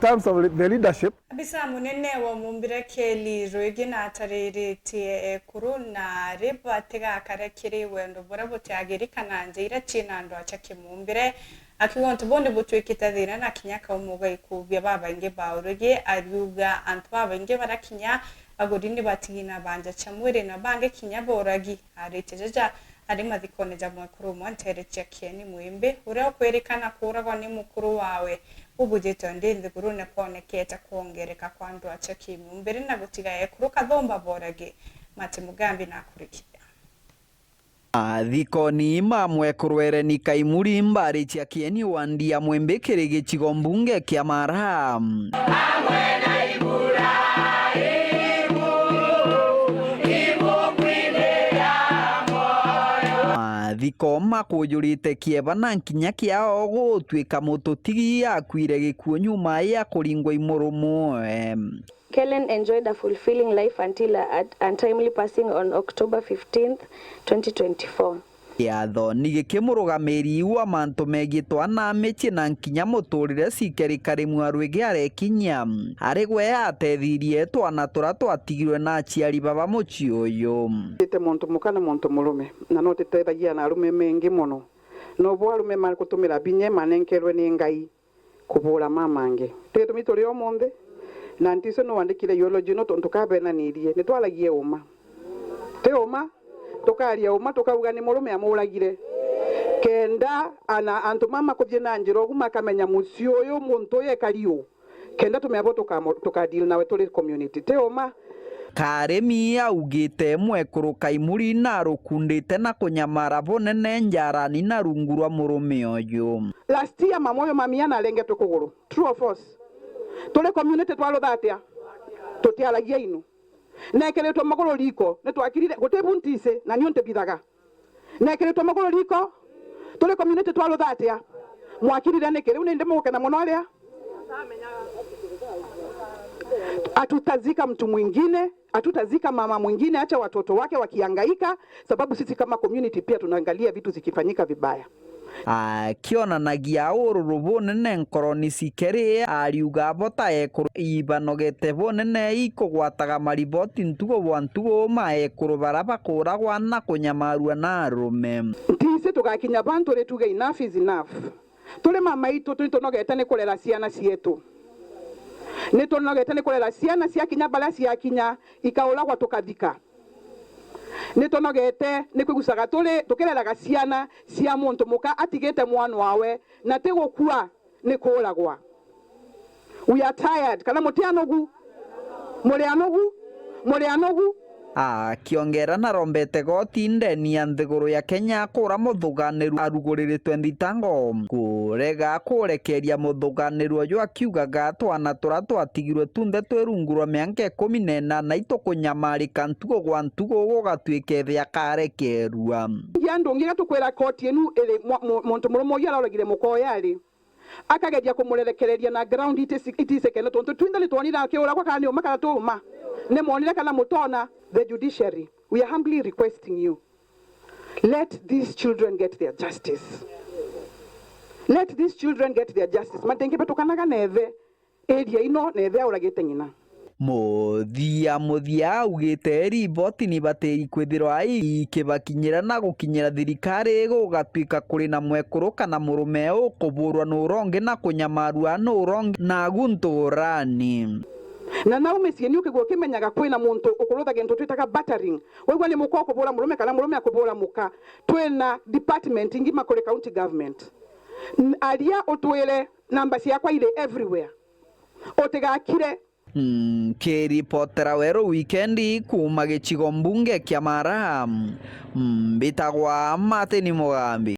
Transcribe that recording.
terms of the leadership. Bisa munene wa mumbira keli roigi na tariritie kuru na riba tiga karekiri wendo bora butagiri kananje ira china ndo achake mumbire akiwonto bonde butwe kitadhira na kinyaka umuga ikubya baba inge bauroge aruga antwa inge barakinya agodini batigina banja chamwere na bange kinya boragi areteja ari madhikone jamwe kuru mwantere chakieni muimbe ureo kwerekana kuragwa ni mukuru wawe ubujete ndende gurune koneketa kuongereka kwa ndo achaki mumbere na gutigaye kuru kathomba borage mate mugambi na kurikia thikoni mamwe kurwereni kaimuri mbari cia kieni wandia mwembekere gicigo mbunge kia Mara thiko makujurite kieba na nkinya kiao gutwika mututigi akwire gikuo nyuma ya kuringwa imurumu. Kellen enjoyed a fulfilling life until her untimely passing on October 15th, 2024. Yatho ni gikimurugamiri wa mantu megitwa na mechi na nkinya muturire cikerikari mwarwege arekinya ari gwe atethirie twana tura twatigirwe na aciari baba muci uyu ite muntu mukana muntu murume na no tetethagia na arume mengi muno no bo arume mari kutumira binye manenkerwe ni Ngai kubura mamange tetu mituri omonde na ntiso no wandikire eulogy no tontukabena nirie ni twalagie uma te uma tokaria uma tokauga ni murume amuragire kenda ana antu mama kuthie na njiro guma kamenya mucio uyu muntu ye kario kenda tumebo toka deal nawe tuli community te uma Karemi augite mwekuru kaimuri na rukundite na kunyamara bonene njarani na rungurwa murume uyu last year mamoyo mamia na lenge tukuguru true or false tuli community twalo thatia tutialagia inu nekeretwo magoro liko netwakirire gutebuntise na nionte bithaga nekeretwo magoro liko tuli community twalo thatia mwakirire nekere unende mugukena muno aria atutazika mtu mwingine atutazika mama mwingine acha watoto wake wakihangaika sababu sisi kama community pia tunaangalia vitu zikifanyika vibaya. Kionanagia ururu bunene nkoroni cikeri ariuga bota ekuru ibanogete bunene ikugwataga mariboti ntugo bwa ntugo ma ekuru baraba kuragwa na kunyamarua na arume ntise tugakinya bantu retuge enough is enough tule mama itu tunogete ne kurera ciana cietu ni tunogete ne kurera ciana cia kinya bala cia kinya ikaulagwa tukathika ni tonogete ni kwigusaga tuli tukireraga ciana cia muntu muka atigete mwana wawe na tigukua ni kuragwa. We are tired kana mutianogu murianogu kiongera na rombete goti ndeni ya nthiguru ya Kenya kura muthuganiru aruguriritwe thitango kurega kurekeria muthuganiru uyu akiugaga twana tura twatigirwe tunthe twirungurwa mianke 14 na itukunyamarika ntugo gwa ntugo gugatwike thia karekerua yandu ngiga tukwira koti enu iri muntu murumo yaroragire mukoya ari akageria kumurerekereria na ground itise kene tonto twindali twonira kiura kwa kani umakara tuma ne monire kana mutona. The judiciary, we are humbly requesting you, let these children get their justice. Let these children get their justice. Matenge petokanaga neve area ino neve auragite ngina muthia augite riboti ni bateri kwithirwa ikibakinyira na gukinyira thirikari gugatwika kuri na mwekuru kana murume ukuburwa nuronge na kunyamarua nuronge na gunturani na naume sieni ukigwo kimenyaga kwina muntu ukurutha gento twitaga battering wegwa ni muko kubura murume kana murume akubura muka twina department ngima kuri county government aria utwire namba ciakwa ile everywhere otigakire kiripotera wero weekendi kuma gicigo mbunge kia Mara mbitagwa Martin Mugambi.